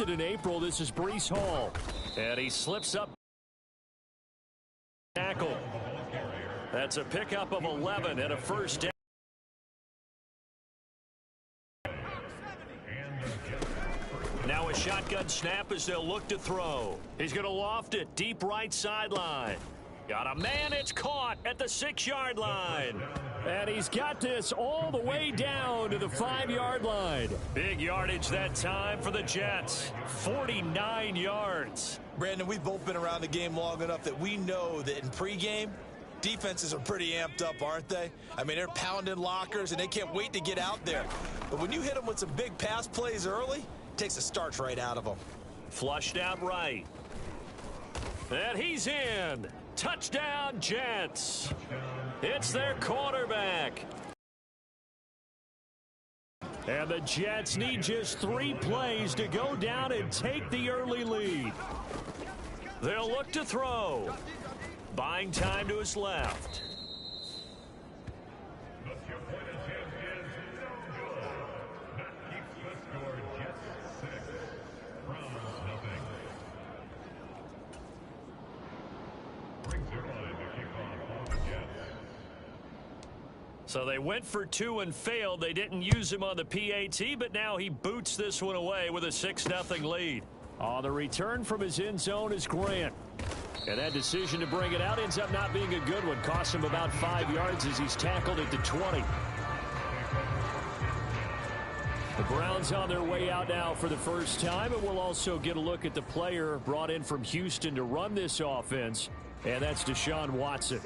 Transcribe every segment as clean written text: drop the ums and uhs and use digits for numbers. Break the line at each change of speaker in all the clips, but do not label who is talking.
drafted in April. This is Breece Hall. And he slips up. Tackle. That's a pickup of 11 and a first down. Now a shotgun snap as they'll look to throw. He's going to loft it deep right sideline. Got a man, it's caught at the 6-yard line. And he's got this all the way down to the 5-yard line. Big yardage that time for the Jets. 49 yards.
Brandon, we've both been around the game long enough that we know that in pregame, defenses are pretty amped up, aren't they? I mean, they're pounding lockers, and they can't wait to get out there. But when you hit them with some big pass plays early, it takes the starch right out of them.
Flushed out right. And he's in. Touchdown, Jets. It's their quarterback. And the Jets need just 3 plays to go down and take the early lead. They'll look to throw. Buying time to his left. So they went for 2 and failed. They didn't use him on the PAT, but now he boots this one away with a 6-0 lead. On the return from his end zone is Grant. And that decision to bring it out ends up not being a good one. Costs him about 5 yards as he's tackled at the 20. The Browns on their way out now for the first time, and we'll also get a look at the player brought in from Houston to run this offense, and that's Deshaun Watson.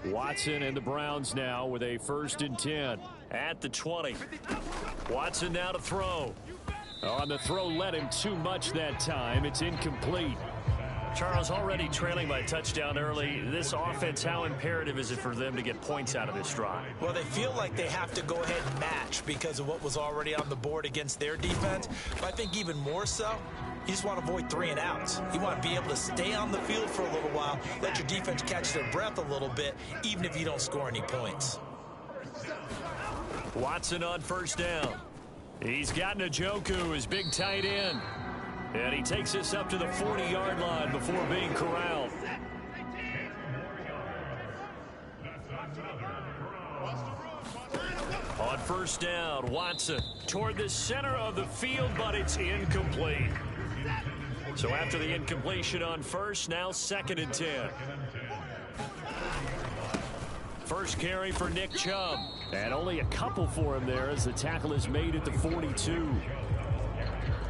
Watson and the Browns now with a 1st and 10 at the 20. Watson now to throw. On the throw, led him too much that time. It's incomplete. Charles, already trailing by a touchdown early. This offense, how imperative is it for them to get points out of this drive?
Well, they feel like they have to go ahead and match because of what was already on the board against their defense. But I think even more so, you just want to avoid 3 and outs. You want to be able to stay on the field for a little while, let your defense catch their breath a little bit, even if you don't score any points.
Watson on 1st down. He's got Njoku, his big tight end. And he takes this up to the 40-yard line before being corralled. On 1st down, Watson toward the center of the field, but it's incomplete. So after the incompletion on 1st, now 2nd and 10. First carry for Nick Chubb. And only a couple for him there as the tackle is made at the 42.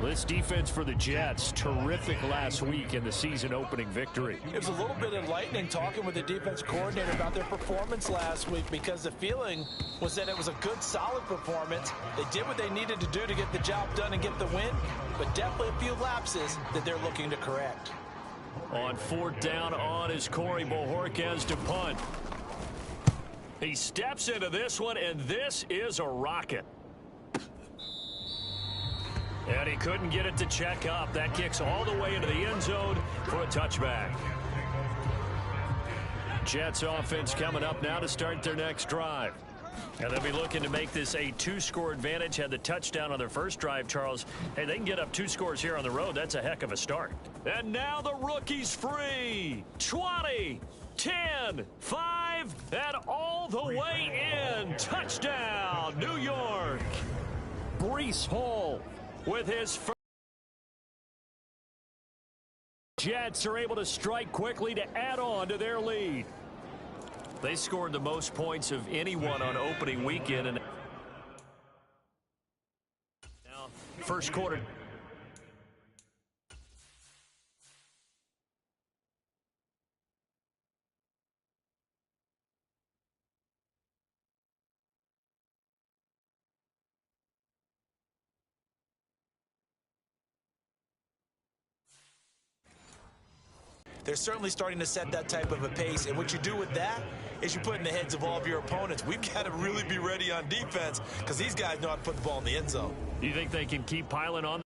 This defense for the Jets, terrific last week in the season-opening victory.
It was a little bit enlightening talking with the defense coordinator about their performance last week because the feeling was that it was a good, solid performance. They did what they needed to do to get the job done and get the win, but definitely a few lapses that they're looking to correct.
On 4th down on is Corey Bojorquez to punt. He steps into this one, and this is a rocket. And he couldn't get it to check up. That kicks all the way into the end zone for a touchback. Jets offense coming up now to start their next drive. And they'll be looking to make this a 2-score advantage. Had the touchdown on their first drive, Charles. Hey, they can get up 2 scores here on the road. That's a heck of a start. And now the rookie's free. 20, 10, 5, and all the way in. Touchdown, New York. Breece Hall with his first. Jets are able to strike quickly to add on to their lead. They scored the most points of anyone on opening weekend. And now, first quarter.
They're certainly starting to set that type of a pace, and what you do with that is you put in the heads of all of your opponents. We've got to really be ready on defense because these guys know how to put the ball in the end zone.
You think they can keep piling on?